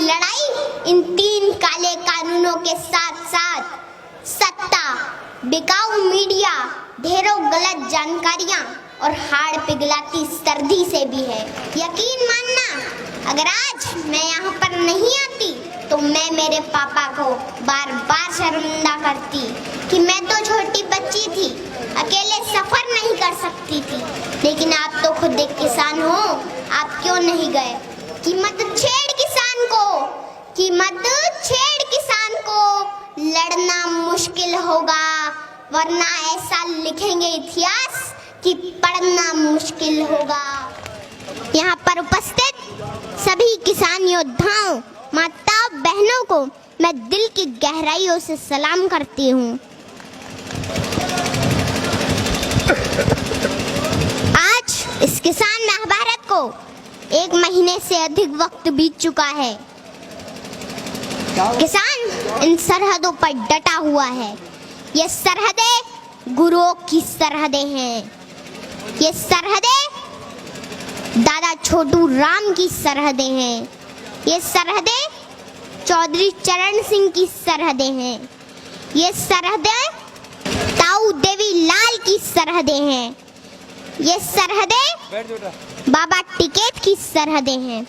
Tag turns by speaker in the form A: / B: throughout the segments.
A: लड़ाई इन 3 काले कानूनों के साथ साथ सत्ता, बिकाऊ मीडिया, ढेरों गलत जानकारियां और हाड़ पिघलाती सर्दी से भी है। यकीन मानना, अगर आज मैं यहाँ पर नहीं आती तो मैं मेरे पापा को बार बार शर्मिंदा करती कि मैं तो छोटी बच्ची थी, अकेले सफर नहीं कर सकती थी। लेकिन आप तो खुद एक किसान हो, आप क्यों नहीं गए कि मत छेड़ किसान को, कि मत छेड़ किसान को, लड़ना मुश्किल होगा वरना ऐसा लिखेंगे इतिहास कि पढ़ना मुश्किल होगा। यहाँ पर उपस्थित सभी किसान योद्धाओं, माताओं, बहनों को मैं दिल की गहराइयों से सलाम करती हूँ। आज इस किसान महाभारत को 1 महीने से अधिक वक्त बीत चुका है। किसान इन सरहदों पर डटा हुआ है। ये सरहदें गुरुओं की सरहदें हैं। ये सरहदें दादा छोटू राम की सरहदें हैं। ये सरहदें चौधरी चरण सिंह की सरहदें हैं। ये सरहदें ताऊ देवी लाल की सरहदें हैं। ये सरहदें बाबा टिकैत की सरहदें हैं।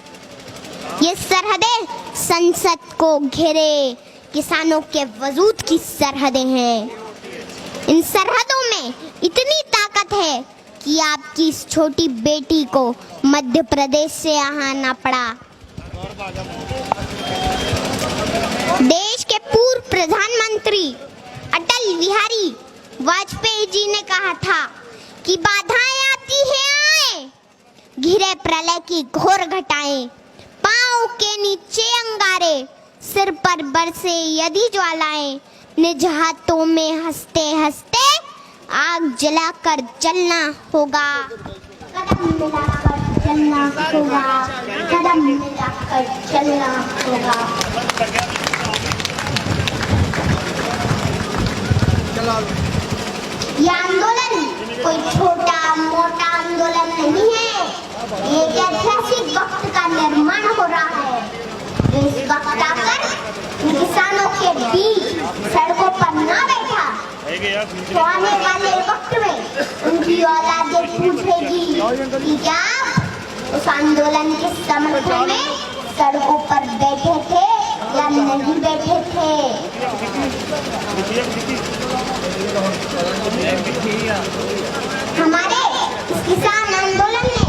A: ये सरहदें संसद को घेरे किसानों के वजूद की सरहदें हैं। इन सरहदों में इतनी ताकत है कि आपकी इस छोटी बेटी को मध्य प्रदेश से आना पड़ा। देश के पूर्व प्रधानमंत्री अटल बिहारी वाजपेयी जी ने कहा था कि बाधाएं आती हैं आए, घिरे प्रलय की घोर घटाएं, पांव के नीचे अंगारे, सिर पर बरसे यदि ज्वालाएं, निज हाथों में हंसते हंसते आग जलाकर जलना होगा। कदम मिलाकर चलना होगा, कदम मिलाकर चलना होगा। ये आंदोलन कोई छोटा मोटा आंदोलन नहीं है। ये एक ऐतिहासिक वक्त का निर्माण हो रहा है जो इस वक्त आकर किसानों के बीच सड़कों पर ना बैठा तो आने वाले वक्त में उनकी औलादें पूछेगी कि क्या उस आंदोलन के समर्थन में सड़कों पर बैठे थे या नहीं बैठे थे। हमारे इस किसान आंदोलन ने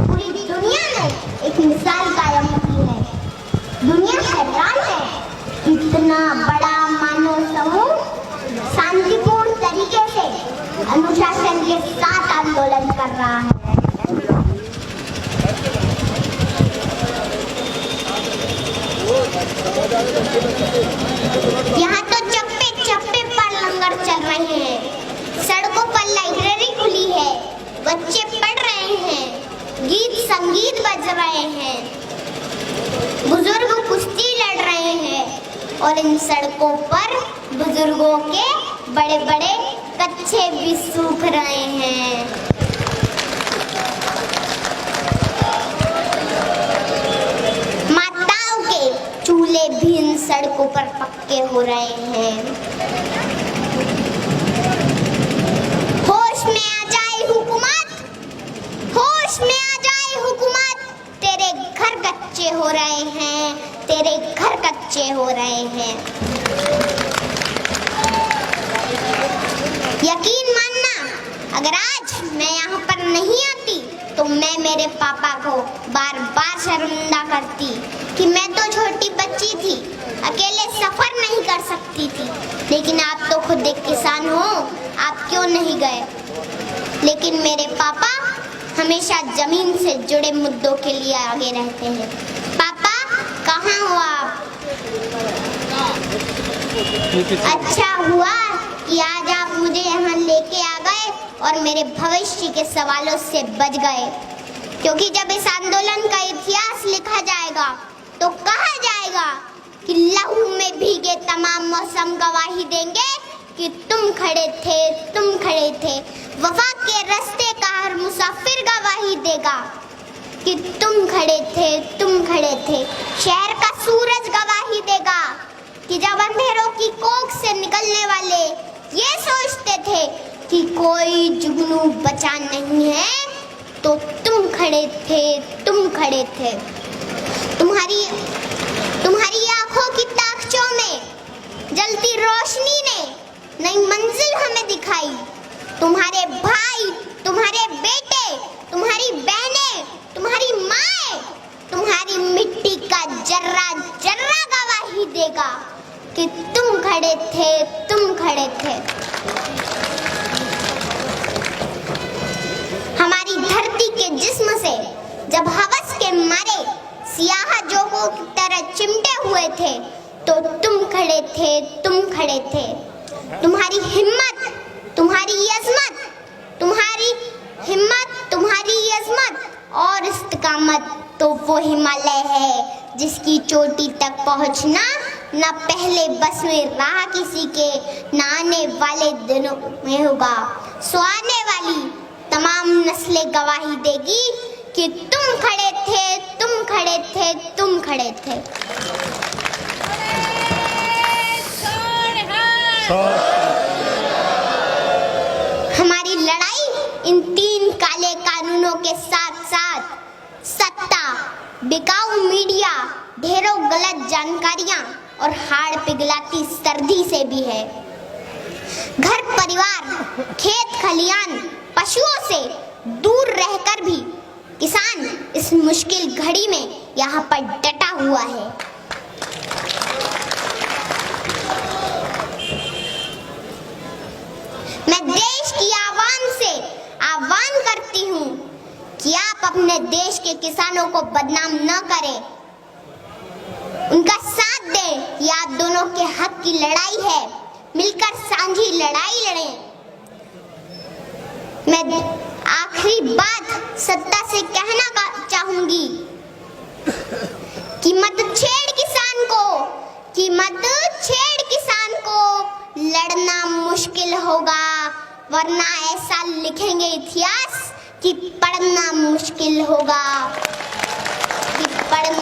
A: पूरी दुनिया में एक मिसाल कायम की है। दुनिया हैरान है कि इतना बड़ा मानव समूह शांतिपूर्ण तरीके से अनुशासन के साथ आंदोलन कर रहा है। यहाँ तो चप्पे चप्पे पर लंगर चल रहे हैं, सड़कों पर लाइब्रेरी खुली है, बच्चे पढ़ रहे हैं, गीत संगीत बज रहे हैं, बुजुर्ग कुश्ती लड़ रहे हैं और इन सड़कों पर बुजुर्गों के बड़े बड़े कच्छे भी सूख रहे हैं। माताओं के चूल्हे भी इन सड़कों पर पक्के हो रहे हैं। होश में आ जाए हुकूमत, होश में आ जाए हुकूमत, तेरे घर कच्चे हो रहे हैं, तेरे घर कच्चे हो रहे हैं। यकीन मानना, अगर आज मैं यहाँ पर नहीं आती तो मैं मेरे पापा को बार बार शर्मिंदा करती कि मैं तो छोटी बच्ची थी, अकेले सफर नहीं कर सकती थी। लेकिन आप तो खुद एक किसान हो, आप क्यों नहीं गए। लेकिन मेरे पापा हमेशा जमीन से जुड़े मुद्दों के लिए आगे रहते हैं। पापा कहाँ हो आप? अच्छा हुआ कि आज आप मुझे यहाँ लेके आ गए और मेरे भविष्य के सवालों से बच गए, क्योंकि जब इस आंदोलन का इतिहास लिखा जाएगा तो कहा जाएगा कि लहू में भीगे तमाम मौसम गवाही देंगे कि तुम खड़े थे, तुम खड़े थे। वफा के रास्ते का हर मुसाफिर गवाही देगा कि तुम खड़े थे, तुम खड़े थे। शहर का सूरज कि जब अंधेरों की कोख से निकलने वाले ये सोचते थे कि कोई जुगनू बचा नहीं है, तो तुम खड़े थे, तुम खड़े थे। तुम्हारी आंखों की ताकचों में जलती रोशनी ने नई मंजिल हमें दिखाई। तुम्हारे भाई, तुम्हारे बेटे, तुम्हारी बहनें, तुम्हारी माएं, तुम्हारी मिट्टी का जर्रा जर्रा गवाही देगा कि तुम खड़े थे, तुम खड़े थे। हमारी धरती के जिस्म से जब हवस के मारे सियाह जोगों की तरह चिमटे हुए थे, तो तुम खड़े थे, तुम खड़े थे। तुम्हारी हिम्मत, तुम्हारी अज़मत, तुम्हारी हिम्मत, तुम्हारी अज़मत और इस्तिकामत तो वो हिमालय है जिसकी चोटी तक पहुंचना न पहले बस में रहा किसी के, न आने वाले दिनों में होगा। सो आने वाली तमाम नस्लें गवाही देगी कि तुम खड़े थे, तुम खड़े थे, तुम खड़े थे। हमारी लड़ाई इन 3 काले कानूनों के साथ साथ सत्ता, बिकाऊ मीडिया, ढेरों गलत जानकारियां और हाड़ पिघलाती सर्दी से भी है। घर परिवार, खेत खलियान, पशुओं से दूर रहकर भी किसान इस मुश्किल घड़ी में यहाँ पर डटा हुआ है। मैं देश की आवाम से आह्वान करती हूँ कि आप अपने देश के किसानों को बदनाम न करें, उनका साथ दें। ये आप दोनों के हक की लड़ाई है, मिलकर साझी लड़ाई लड़ें। मैं आखिरी बात सत्ता से कहना चाहूंगी कि मत छेड़ किसान को, कि मत छेड़ किसान को, लड़ना मुश्किल होगा, वरना ऐसा लिखेंगे इतिहास कि पढ़ना मुश्किल होगा, कि पढ़ना